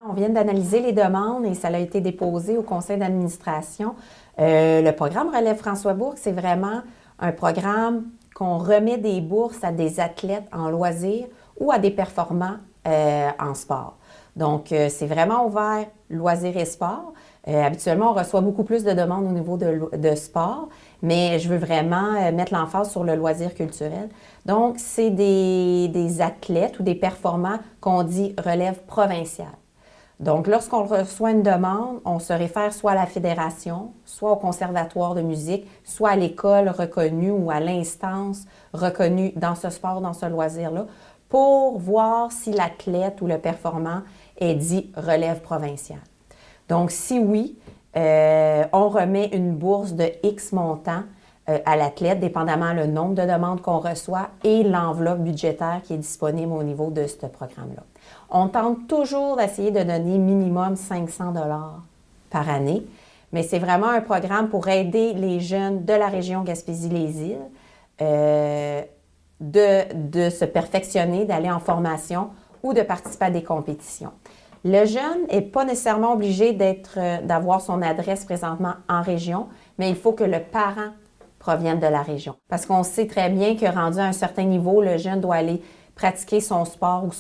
On vient d'analyser les demandes et ça a été déposé au conseil d'administration. Le programme Relève François Bourque, c'est vraiment un programme qu'on remet des bourses à des athlètes en loisirs ou à des performants en sport. Donc, c'est vraiment ouvert loisirs et sport. Habituellement, on reçoit beaucoup plus de demandes au niveau de sport, mais je veux vraiment mettre l'emphase sur le loisir culturel. Donc, c'est des athlètes ou des performants qu'on dit relève provinciale. Donc, lorsqu'on reçoit une demande, on se réfère soit à la fédération, soit au conservatoire de musique, soit à l'école reconnue ou à l'instance reconnue dans ce sport, dans ce loisir-là, pour voir si l'athlète ou le performant est dit relève provinciale. Donc, si oui, on remet une bourse de X montant à l'athlète, dépendamment le nombre de demandes qu'on reçoit et l'enveloppe budgétaire qui est disponible au niveau de ce programme-là. On tente toujours d'essayer de donner minimum 500 $ par année, mais c'est vraiment un programme pour aider les jeunes de la région Gaspésie-les-Îles de se perfectionner, d'aller en formation ou de participer à des compétitions. Le jeune n'est pas nécessairement obligé d'avoir son adresse présentement en région, mais il faut que le parent provienne de la région. Parce qu'on sait très bien que rendu à un certain niveau, le jeune doit aller pratiquer son sport ou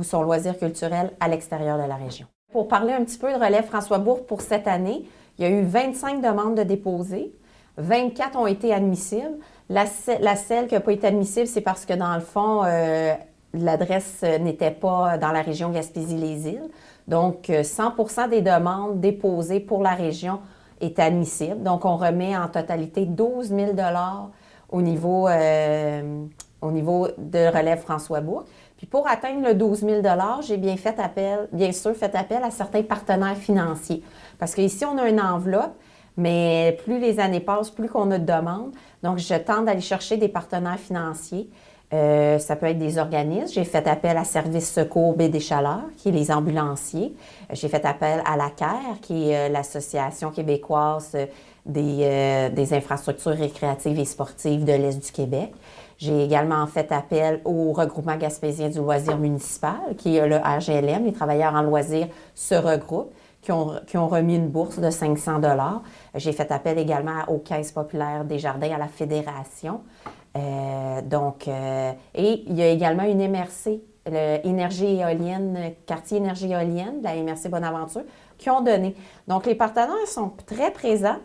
son loisir culturel à l'extérieur de la région. Pour parler un petit peu de Relève François Bourque pour cette année, il y a eu 25 demandes de déposées, 24 ont été admissibles. La seule qui n'a pas été admissible, c'est parce que dans le fond, l'adresse n'était pas dans la région Gaspésie-les-Îles. Donc, 100% des demandes déposées pour la région est admissible. Donc, on remet en totalité 12 000 $ au niveau de Relève François Bourque. Puis pour atteindre le 12 000 $, j'ai bien sûr fait appel à certains partenaires financiers. Parce qu'ici, on a une enveloppe, mais plus les années passent, plus qu'on a de demandes. Donc, je tente d'aller chercher des partenaires financiers. Ça peut être des organismes. J'ai fait appel à Service Secours Baie des Chaleurs, qui est les ambulanciers. J'ai fait appel à la CAIR, qui est l'Association québécoise des infrastructures récréatives et sportives de l'Est du Québec. J'ai également fait appel au regroupement gaspésien du loisir municipal, qui est le RGLM. Les travailleurs en loisirs se regroupent, qui ont remis une bourse de 500 $. J'ai fait appel également aux caisses populaires des jardins, à la fédération. Et il y a également une MRC, l'énergie éolienne, quartier énergie éolienne, de la MRC Bonaventure, qui ont donné. Donc, les partenaires sont très présents.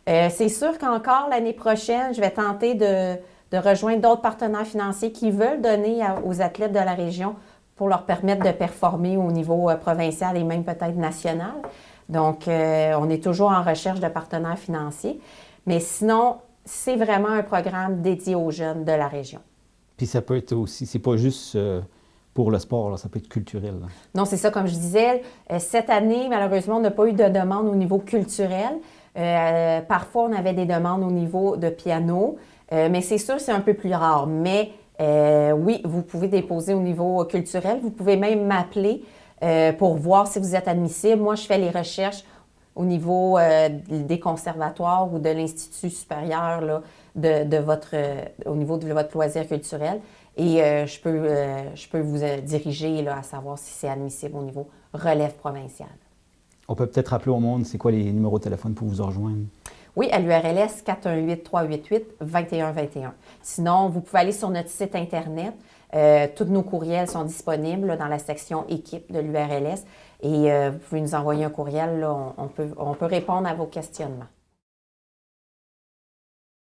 C'est sûr qu'encore l'année prochaine, je vais tenter de rejoindre d'autres partenaires financiers qui veulent donner aux athlètes de la région pour leur permettre de performer au niveau provincial et même peut-être national. Donc, on est toujours en recherche de partenaires financiers. Mais sinon, c'est vraiment un programme dédié aux jeunes de la région. Puis ça peut être aussi, c'est pas juste pour le sport, là, ça peut être culturel. Là. Non, c'est ça, comme je disais, cette année, malheureusement, on n'a pas eu de demande au niveau culturel. Parfois, on avait des demandes au niveau de piano, mais c'est sûr, c'est un peu plus rare. Mais oui, vous pouvez déposer au niveau culturel. Vous pouvez même m'appeler pour voir si vous êtes admissible. Moi, je fais les recherches au niveau des conservatoires ou de l'Institut supérieur là, au niveau de votre loisir culturel. Et je peux vous diriger là, à savoir si c'est admissible au niveau relève provinciale. On peut peut-être rappeler au monde, c'est quoi les numéros de téléphone pour vous rejoindre? Oui, à l'URLS 418-388-2121. Sinon, vous pouvez aller sur notre site Internet. Tous nos courriels sont disponibles là, dans la section équipe de l'URLS et vous pouvez nous envoyer un courriel. Là, on peut répondre à vos questionnements.